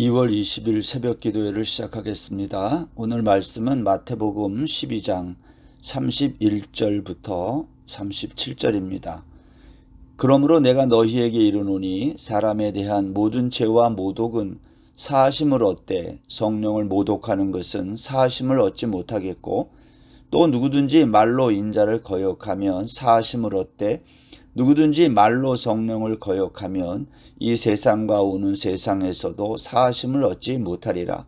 2월 20일 새벽 기도회를 시작하겠습니다. 오늘 말씀은 마태복음 12장 31절부터 37절입니다. 그러므로 내가 너희에게 이르노니 사람에 대한 모든 죄와 모독은 사하심을 얻되 성령을 모독하는 것은 사하심을 얻지 못하겠고, 또 누구든지 말로 인자를 거역하면 사하심을 얻되 누구든지 말로 성령을 거역하면 이 세상과 오는 세상에서도 사하심을 얻지 못하리라.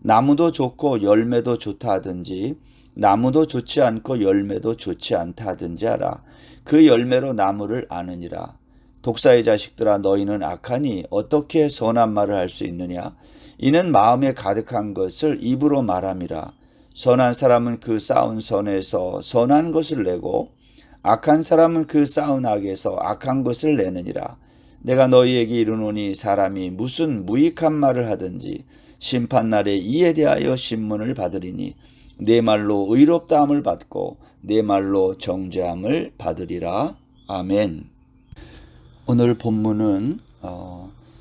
나무도 좋고 열매도 좋다 하든지 나무도 좋지 않고 열매도 좋지 않다 하든지 하라. 그 열매로 나무를 아느니라. 독사의 자식들아, 너희는 악하니 어떻게 선한 말을 할 수 있느냐? 이는 마음에 가득한 것을 입으로 말함이라. 선한 사람은 그 쌓은 선에서 선한 것을 내고 악한 사람은 그 쌓은 악에서 악한 것을 내느니라. 내가 너희에게 이르노니 사람이 무슨 무익한 말을 하든지 심판날에 이에 대하여 신문을 받으리니 내 말로 의롭다함을 받고 내 말로 정죄함을 받으리라. 아멘. 오늘 본문은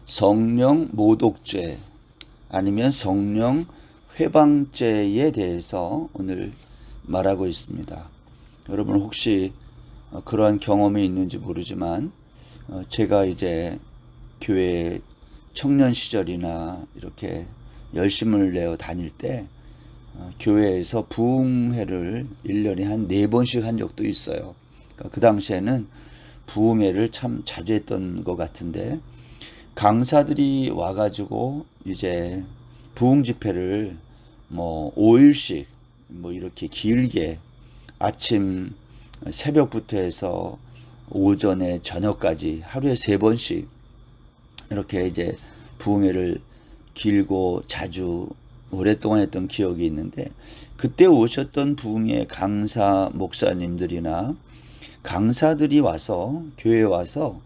성령 모독죄 아니면 성령 회방죄에 대해서 오늘 말하고 있습니다. 여러분 혹시 그러한 경험이 있는지 모르지만 제가 이제 교회 청년 시절이나 이렇게 열심을 내어 다닐 때 교회에서 부흥회를 1년에 한 4번씩 한 적도 있어요. 그러니까 그 당시에는 부흥회를 참 자주 했던 것 같은데, 강사들이 와가지고 이제 부흥 집회를 5일씩 이렇게 길게 아침 새벽부터 해서 오전에 저녁까지 하루에 3번씩 이렇게 이제 부흥회를 길고 자주 오랫동안 했던 기억이 있는데, 그때 오셨던 부흥회 강사 목사님들이나 강사들이 와서 교회에 와서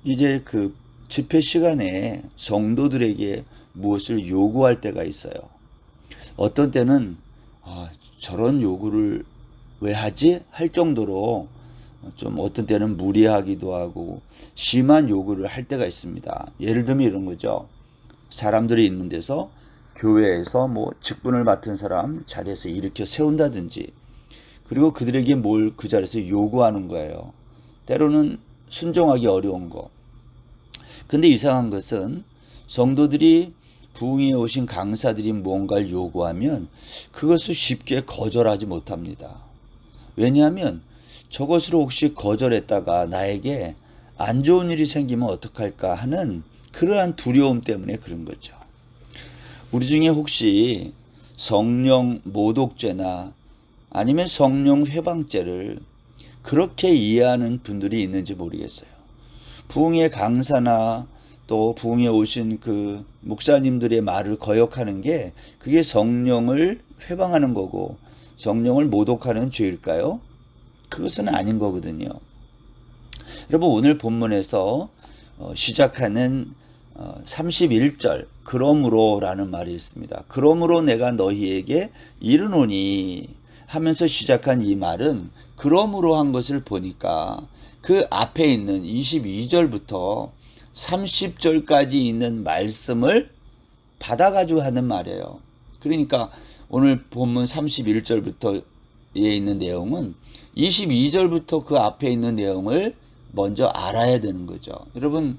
이제 그 집회 시간에 성도들에게 무엇을 요구할 때가 있어요. 어떤 때는 저런 요구를 왜 하지? 할 정도로 좀 어떤 때는 무리하기도 하고 심한 요구를 할 때가 있습니다. 예를 들면 이런 거죠. 사람들이 있는 데서 교회에서 직분을 맡은 사람 자리에서 일으켜 세운다든지, 그리고 그들에게 뭘 그 자리에서 요구하는 거예요. 때로는 순종하기 어려운 거. 근데 이상한 것은 성도들이 부흥에 오신 강사들이 무언가를 요구하면 그것을 쉽게 거절하지 못합니다. 왜냐하면 저것으로 혹시 거절했다가 나에게 안 좋은 일이 생기면 어떡할까 하는 그러한 두려움 때문에 그런 거죠. 우리 중에 혹시 성령 모독죄나 아니면 성령 회방죄를 그렇게 이해하는 분들이 있는지 모르겠어요. 부흥의 강사나 또 부흥에 오신 그 목사님들의 말을 거역하는 게 그게 성령을 회방하는 거고 성령을 모독하는 죄일까요? 그것은 아닌 거거든요. 여러분, 오늘 본문에서 시작하는 31절 그러므로 라는 말이 있습니다. 그러므로 내가 너희에게 이르노니 하면서 시작한 이 말은 그러므로 한 것을 보니까 그 앞에 있는 22절부터 30절까지 있는 말씀을 받아가지고 하는 말이에요. 그러니까 오늘 본문 31절부터에 있는 내용은 22절부터 그 앞에 있는 내용을 먼저 알아야 되는 거죠. 여러분,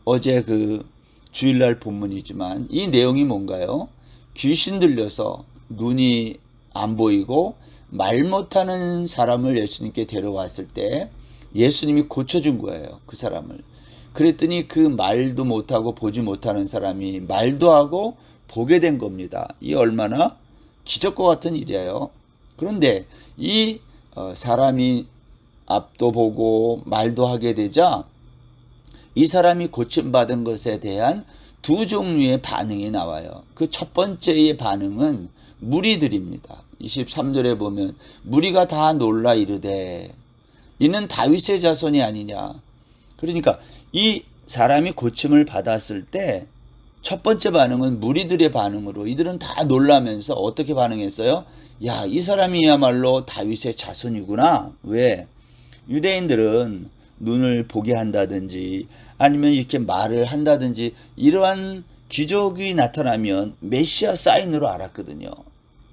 어제 그 주일날 본문이지만 이 내용이 뭔가요? 귀신 들려서 눈이 안 보이고 말 못하는 사람을 예수님께 데려왔을 때 예수님이 고쳐준 거예요. 그 사람을. 그랬더니 그 말도 못하고 보지 못하는 사람이 말도 하고 보게 된 겁니다. 이 얼마나 기적과 같은 일이에요. 그런데 이 사람이 앞도 보고 말도 하게 되자 이 사람이 고침받은 것에 대한 두 종류의 반응이 나와요. 그 첫 번째의 반응은 무리들입니다. 23절에 보면 무리가 다 놀라 이르되 이는 다윗의 자손이 아니냐. 그러니까 이 사람이 고침을 받았을 때 첫 번째 반응은 무리들의 반응으로 이들은 다 놀라면서 어떻게 반응했어요? 야, 이 사람이야말로 다윗의 자손이구나. 왜? 유대인들은 눈을 보게 한다든지 아니면 이렇게 말을 한다든지 이러한 기적이 나타나면 메시아 사인으로 알았거든요.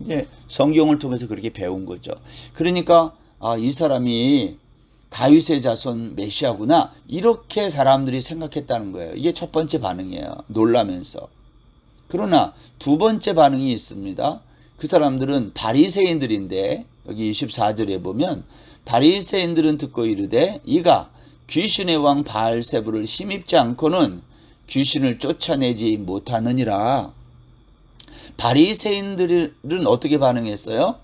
이제 성경을 통해서 그렇게 배운 거죠. 그러니까 이 사람이 다윗의 자손 메시아구나, 이렇게 사람들이 생각했다는 거예요. 이게 첫 번째 반응이에요. 놀라면서. 그러나 두 번째 반응이 있습니다. 그 사람들은 바리새인들인데, 여기 24절에 보면 바리새인들은 듣고 이르되 이가 귀신의 왕 바알세불을 힘입지 않고는 귀신을 쫓아내지 못하느니라. 바리새인들은 어떻게 반응했어요?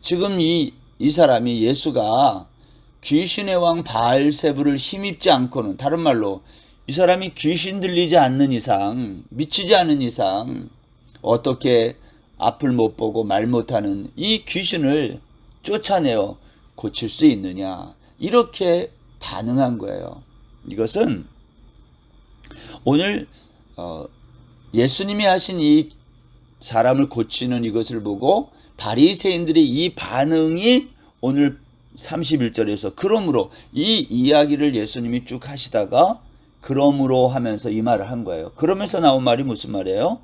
지금 이 사람이, 예수가 귀신의 왕 바알세불을 힘입지 않고는, 다른 말로 이 사람이 귀신 들리지 않는 이상, 미치지 않은 이상 어떻게 앞을 못 보고 말 못하는 이 귀신을 쫓아내어 고칠 수 있느냐, 이렇게 반응한 거예요. 이것은 오늘 예수님이 하신 이 사람을 고치는 이것을 보고 바리새인들의 이 반응이 오늘 31절에서 그러므로, 이 이야기를 예수님이 쭉 하시다가 그러므로 하면서 이 말을 한 거예요. 그러면서 나온 말이 무슨 말이에요?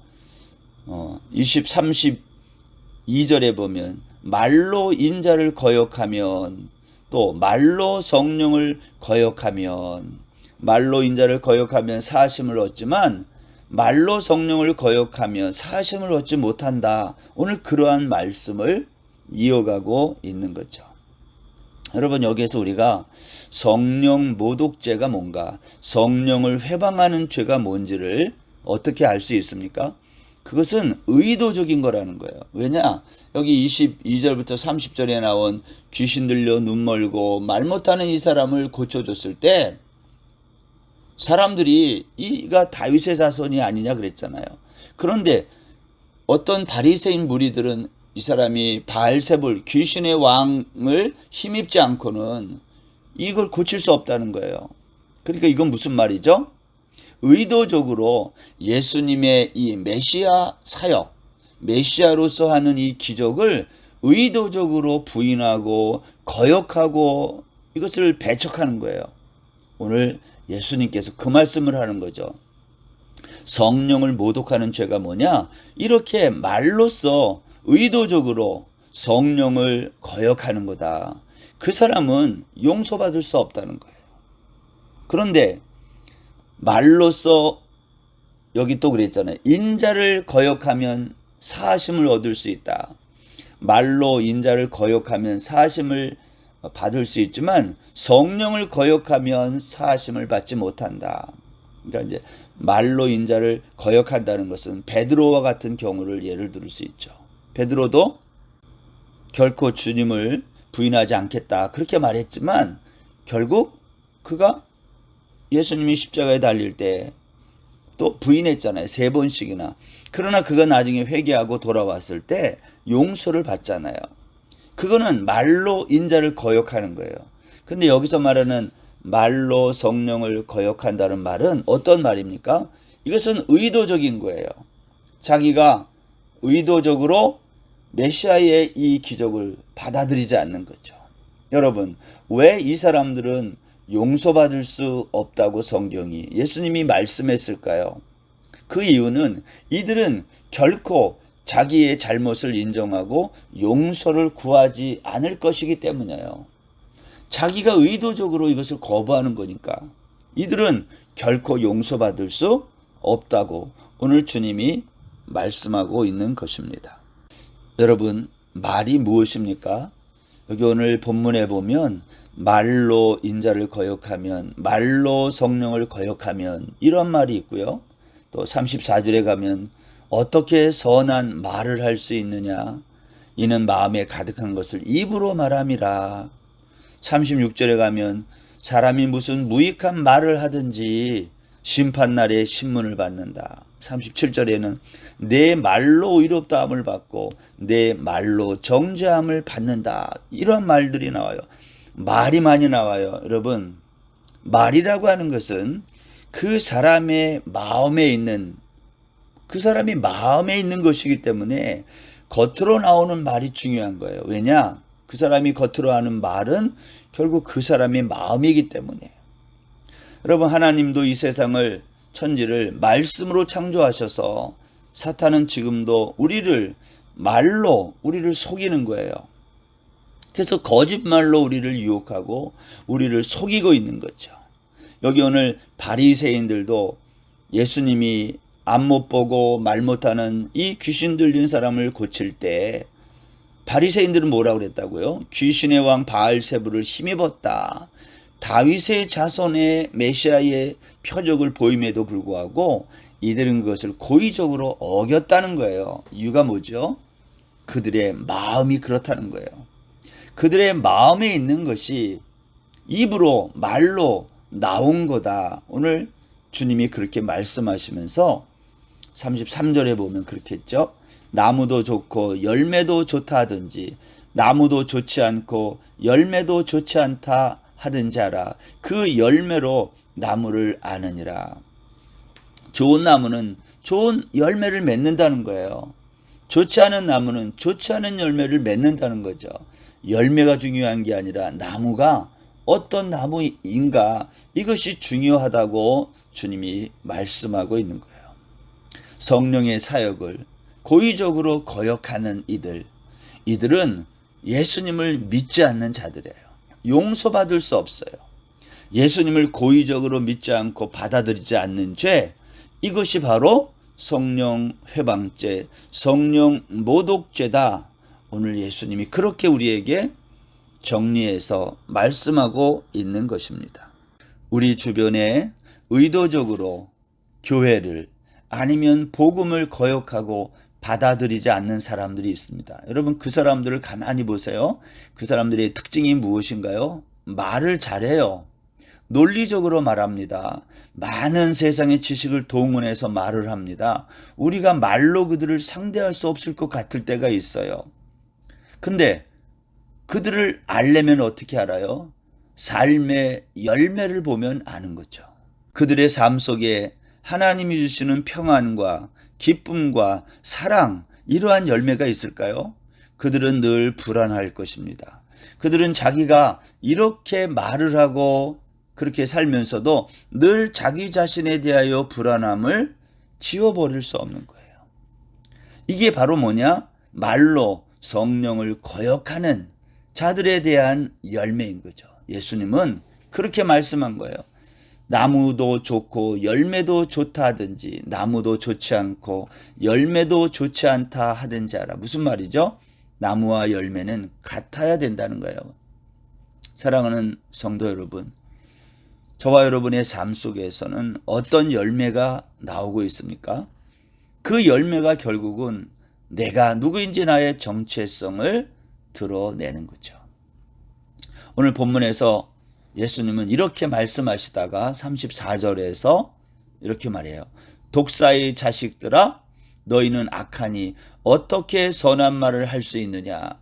32절에 보면 말로 인자를 거역하면, 또 말로 성령을 거역하면, 말로 인자를 거역하면 사심을 얻지만 말로 성령을 거역하면 사심을 얻지 못한다. 오늘 그러한 말씀을 이어가고 있는 거죠. 여러분, 여기에서 우리가 성령 모독죄가 뭔가, 성령을 회방하는 죄가 뭔지를 어떻게 알 수 있습니까? 그것은 의도적인 거라는 거예요. 왜냐? 여기 22절부터 30절에 나온 귀신 들려 눈 멀고 말 못하는 이 사람을 고쳐줬을 때 사람들이 이가 다윗의 자손이 아니냐 그랬잖아요. 그런데 어떤 바리새인 무리들은 이 사람이 바알세불, 귀신의 왕을 힘입지 않고는 이걸 고칠 수 없다는 거예요. 그러니까 이건 무슨 말이죠? 의도적으로 예수님의 이 메시아 사역, 메시아로서 하는 이 기적을 의도적으로 부인하고 거역하고 이것을 배척하는 거예요. 오늘 예수님께서 그 말씀을 하는 거죠. 성령을 모독하는 죄가 뭐냐? 이렇게 말로써 의도적으로 성령을 거역하는 거다. 그 사람은 용서받을 수 없다는 거예요. 그런데 말로써, 여기 또 그랬잖아요. 인자를 거역하면 사심을 얻을 수 있다. 말로 인자를 거역하면 사심을 받을 수 있지만 성령을 거역하면 사심을 받지 못한다. 그러니까 이제 말로 인자를 거역한다는 것은 베드로와 같은 경우를 예를 들 수 있죠. 베드로도 결코 주님을 부인하지 않겠다 그렇게 말했지만 결국 그가 예수님이 십자가에 달릴 때 또 부인했잖아요. 3번씩이나. 그러나 그가 나중에 회개하고 돌아왔을 때 용서를 받잖아요. 그거는 말로 인자를 거역하는 거예요. 근데 여기서 말하는 말로 성령을 거역한다는 말은 어떤 말입니까? 이것은 의도적인 거예요. 자기가 의도적으로 메시아의 이 기적을 받아들이지 않는 거죠. 여러분, 왜 이 사람들은 용서받을 수 없다고 성경이, 예수님이 말씀했을까요? 그 이유는 이들은 결코 자기의 잘못을 인정하고 용서를 구하지 않을 것이기 때문이에요. 자기가 의도적으로 이것을 거부하는 거니까 이들은 결코 용서받을 수 없다고 오늘 주님이 말씀하고 있는 것입니다. 여러분, 말이 무엇입니까? 여기 오늘 본문에 보면 말로 인자를 거역하면, 말로 성령을 거역하면, 이런 말이 있고요. 또 34절에 가면 어떻게 선한 말을 할 수 있느냐? 이는 마음에 가득한 것을 입으로 말함이라. 36절에 가면 사람이 무슨 무익한 말을 하든지 심판날에 신문을 받는다. 37절에는 내 말로 의롭다함을 받고 내 말로 정죄함을 받는다. 이런 말들이 나와요. 말이 많이 나와요. 여러분, 말이라고 하는 것은 그 사람의 마음에 있는, 그 사람이 마음에 있는 것이기 때문에 겉으로 나오는 말이 중요한 거예요. 왜냐? 그 사람이 겉으로 하는 말은 결국 그 사람의 마음이기 때문에. 여러분, 하나님도 이 세상을 천지를 말씀으로 창조하셔서 사탄은 지금도 말로 우리를 속이는 거예요. 그래서 거짓말로 우리를 유혹하고 우리를 속이고 있는 거죠. 여기 오늘 바리새인들도 예수님이 앞 못 보고 말 못하는 이 귀신 들린 사람을 고칠 때 바리새인들은 뭐라고 그랬다고요? 귀신의 왕 바알세불을 힘입었다. 다윗의 자손의 메시아의 표적을 보임에도 불구하고 이들은 그것을 고의적으로 어겼다는 거예요. 이유가 뭐죠? 그들의 마음이 그렇다는 거예요. 그들의 마음에 있는 것이 입으로 말로 나온 거다. 오늘 주님이 그렇게 말씀하시면서 33절에 보면 그렇게 했죠. 나무도 좋고 열매도 좋다 하든지 나무도 좋지 않고 열매도 좋지 않다 하든지 알아. 그 열매로 나무를 아느니라. 좋은 나무는 좋은 열매를 맺는다는 거예요. 좋지 않은 나무는 좋지 않은 열매를 맺는다는 거죠. 열매가 중요한 게 아니라 나무가 어떤 나무인가, 이것이 중요하다고 주님이 말씀하고 있는 거예요. 성령의 사역을 고의적으로 거역하는 이들은 예수님을 믿지 않는 자들이에요. 용서받을 수 없어요. 예수님을 고의적으로 믿지 않고 받아들이지 않는 죄, 이것이 바로 성령 회방죄, 성령 모독죄다. 오늘 예수님이 그렇게 우리에게 정리해서 말씀하고 있는 것입니다. 우리 주변에 의도적으로 교회를 아니면 복음을 거역하고 받아들이지 않는 사람들이 있습니다. 여러분, 그 사람들을 가만히 보세요. 그 사람들의 특징이 무엇인가요? 말을 잘해요. 논리적으로 말합니다. 많은 세상의 지식을 동원해서 말을 합니다. 우리가 말로 그들을 상대할 수 없을 것 같을 때가 있어요. 근데 그들을 알려면 어떻게 알아요? 삶의 열매를 보면 아는 거죠. 그들의 삶 속에 하나님이 주시는 평안과 기쁨과 사랑, 이러한 열매가 있을까요? 그들은 늘 불안할 것입니다. 그들은 자기가 이렇게 말을 하고 그렇게 살면서도 늘 자기 자신에 대하여 불안함을 지워버릴 수 없는 거예요. 이게 바로 뭐냐? 말로 성령을 거역하는 자들에 대한 열매인 거죠. 예수님은 그렇게 말씀한 거예요. 나무도 좋고 열매도 좋다 하든지 나무도 좋지 않고 열매도 좋지 않다 하든지 알아. 무슨 말이죠? 나무와 열매는 같아야 된다는 거예요. 사랑하는 성도 여러분, 저와 여러분의 삶 속에서는 어떤 열매가 나오고 있습니까? 그 열매가 결국은 내가 누구인지 나의 정체성을 드러내는 거죠. 오늘 본문에서 예수님은 이렇게 말씀하시다가 34절에서 이렇게 말해요. 독사의 자식들아, 너희는 악하니 어떻게 선한 말을 할 수 있느냐?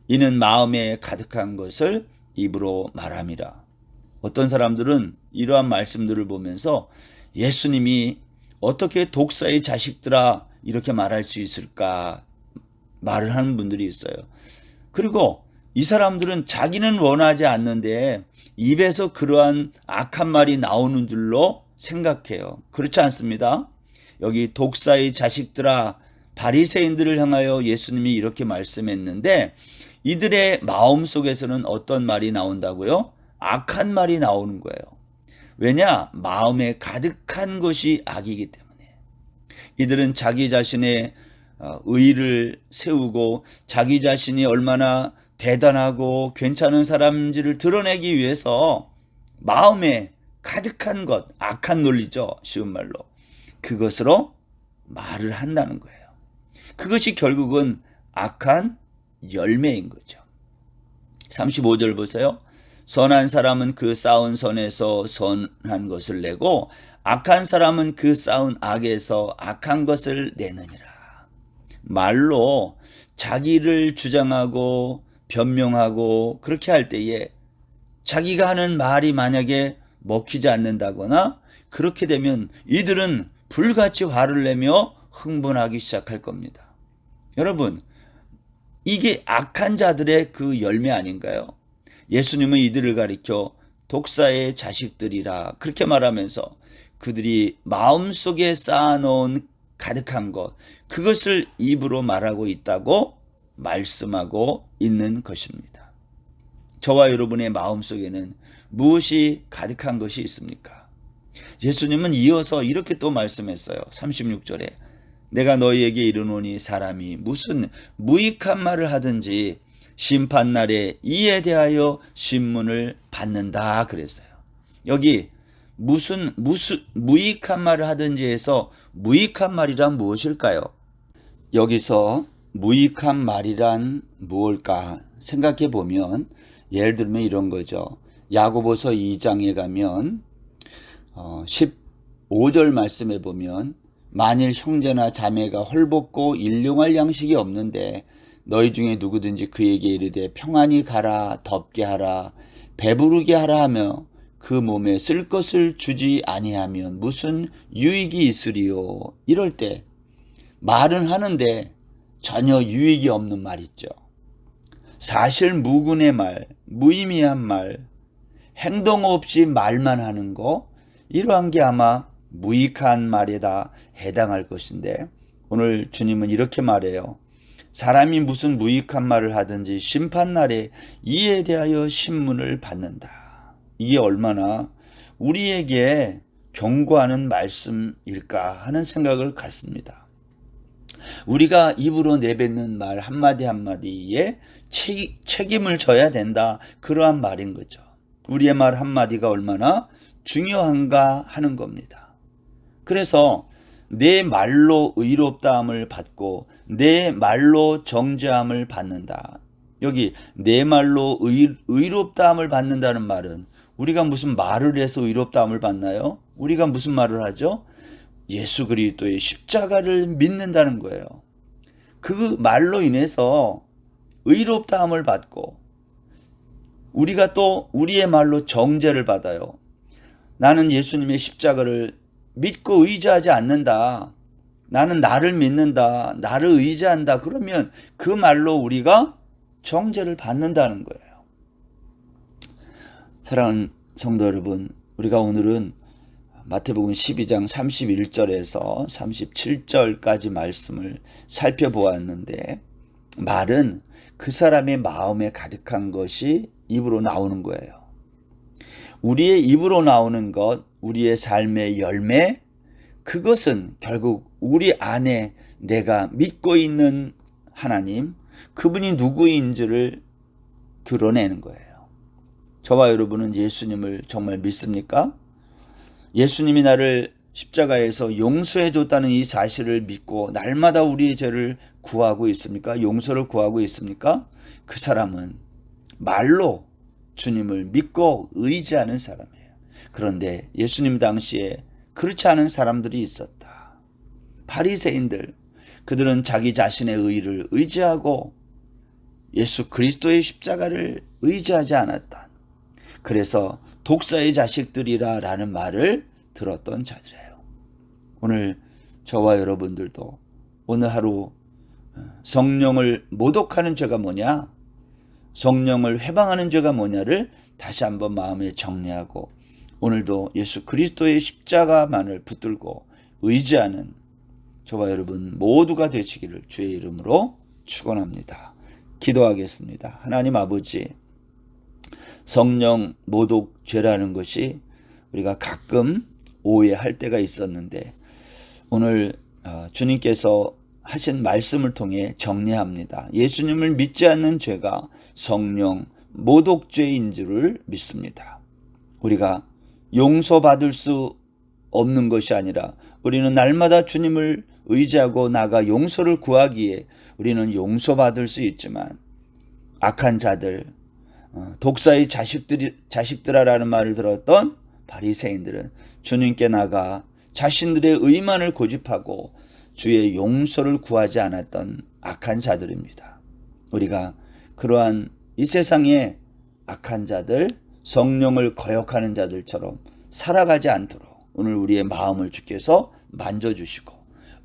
이는 마음에 가득한 것을 입으로 말함이라. 어떤 사람들은 이러한 말씀들을 보면서 예수님이 어떻게 독사의 자식들아 이렇게 말할 수 있을까 말을 하는 분들이 있어요. 그리고 이 사람들은 자기는 원하지 않는데 입에서 그러한 악한 말이 나오는 줄로 생각해요. 그렇지 않습니다. 여기 독사의 자식들아, 바리새인들을 향하여 예수님이 이렇게 말씀했는데 이들의 마음 속에서는 어떤 말이 나온다고요? 악한 말이 나오는 거예요. 왜냐? 마음에 가득한 것이 악이기 때문에. 이들은 자기 자신의 의의를 세우고 자기 자신이 얼마나 대단하고 괜찮은 사람인지를 드러내기 위해서 마음에 가득한 것, 악한 논리죠. 쉬운 말로. 그것으로 말을 한다는 거예요. 그것이 결국은 악한 열매인 거죠. 35절 보세요. 선한 사람은 그 쌓은 선에서 선한 것을 내고 악한 사람은 그 쌓은 악에서 악한 것을 내느니라. 말로 자기를 주장하고 변명하고 그렇게 할 때에 자기가 하는 말이 만약에 먹히지 않는다거나 그렇게 되면 이들은 불같이 화를 내며 흥분하기 시작할 겁니다. 여러분, 이게 악한 자들의 그 열매 아닌가요? 예수님은 이들을 가리켜 독사의 자식들이라 그렇게 말하면서 그들이 마음속에 쌓아놓은 가득한 것, 그것을 입으로 말하고 있다고 말씀하고 있는 것입니다. 저와 여러분의 마음속에는 무엇이 가득한 것이 있습니까? 예수님은 이어서 이렇게 또 말씀했어요. 36절에 내가 너희에게 이르노니 사람이 무슨 무익한 말을 하든지 심판날에 이에 대하여 신문을 받는다 그랬어요. 여기 무슨 무익한 말을 하든지 해서 무익한 말이란 무엇일까요? 여기서 무익한 말이란 무엇일까 생각해 보면 예를 들면 이런 거죠. 야고보서 2장에 가면 15절 말씀해 보면 만일 형제나 자매가 헐벗고 일용할 양식이 없는데 너희 중에 누구든지 그에게 이르되 평안히 가라 덥게 하라 배부르게 하라 하며 그 몸에 쓸 것을 주지 아니하면 무슨 유익이 있으리요. 이럴 때 말은 하는데 전혀 유익이 없는 말 있죠. 사실 무근의 말, 무의미한 말, 행동 없이 말만 하는 거, 이러한 게 아마 무익한 말에다 해당할 것인데 오늘 주님은 이렇게 말해요. 사람이 무슨 무익한 말을 하든지 심판날에 이에 대하여 신문을 받는다. 이게 얼마나 우리에게 경고하는 말씀일까 하는 생각을 갖습니다. 우리가 입으로 내뱉는 말 한마디 한마디에 책임을 져야 된다. 그러한 말인 거죠. 우리의 말 한마디가 얼마나 중요한가 하는 겁니다. 그래서 내 말로 의롭다함을 받고 내 말로 정죄함을 받는다. 여기 내 말로 의롭다함을 받는다는 말은 우리가 무슨 말을 해서 의롭다함을 받나요? 우리가 무슨 말을 하죠? 예수 그리스도의 십자가를 믿는다는 거예요. 그 말로 인해서 의롭다함을 받고 우리가 또 우리의 말로 정죄를 받아요. 나는 예수님의 십자가를 믿고 의지하지 않는다. 나는 나를 믿는다. 나를 의지한다. 그러면 그 말로 우리가 정죄를 받는다는 거예요. 사랑하는 성도 여러분, 우리가 오늘은 마태복음 12장 31절에서 37절까지 말씀을 살펴보았는데 말은 그 사람의 마음에 가득한 것이 입으로 나오는 거예요. 우리의 입으로 나오는 것, 우리의 삶의 열매, 그것은 결국 우리 안에 내가 믿고 있는 하나님, 그분이 누구인지를 드러내는 거예요. 저와 여러분은 예수님을 정말 믿습니까? 예수님이 나를 십자가에서 용서해 줬다는 이 사실을 믿고 날마다 우리의 죄를 구하고 있습니까? 용서를 구하고 있습니까? 그 사람은 말로 주님을 믿고 의지하는 사람이에요. 그런데 예수님 당시에 그렇지 않은 사람들이 있었다. 바리새인들, 그들은 자기 자신의 의를 의지하고 예수 그리스도의 십자가를 의지하지 않았다. 그래서 독사의 자식들이라 라는 말을 들었던 자들이에요. 오늘 저와 여러분들도 오늘 하루 성령을 모독하는 죄가 뭐냐, 성령을 회방하는 죄가 뭐냐를 다시 한번 마음에 정리하고 오늘도 예수 그리스도의 십자가만을 붙들고 의지하는 저와 여러분 모두가 되시기를 주의 이름으로 축원합니다. 기도하겠습니다. 하나님 아버지, 성령 모독 죄라는 것이 우리가 가끔 오해할 때가 있었는데 오늘 주님께서 하신 말씀을 통해 정리합니다. 예수님을 믿지 않는 죄가 성령 모독죄인 줄을 믿습니다. 우리가 용서받을 수 없는 것이 아니라 우리는 날마다 주님을 의지하고 나가 용서를 구하기에 우리는 용서받을 수 있지만 악한 자들, 독사의 자식들아라는 말을 들었던 바리새인들은 주님께 나가 자신들의 의만을 고집하고 주의 용서를 구하지 않았던 악한 자들입니다. 우리가 그러한 이 세상의 악한 자들, 성령을 거역하는 자들처럼 살아가지 않도록 오늘 우리의 마음을 주께서 만져주시고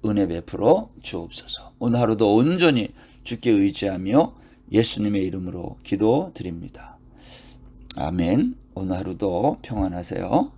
은혜 베풀어 주옵소서. 오늘 하루도 온전히 주께 의지하며 예수님의 이름으로 기도드립니다. 아멘. 오늘 하루도 평안하세요.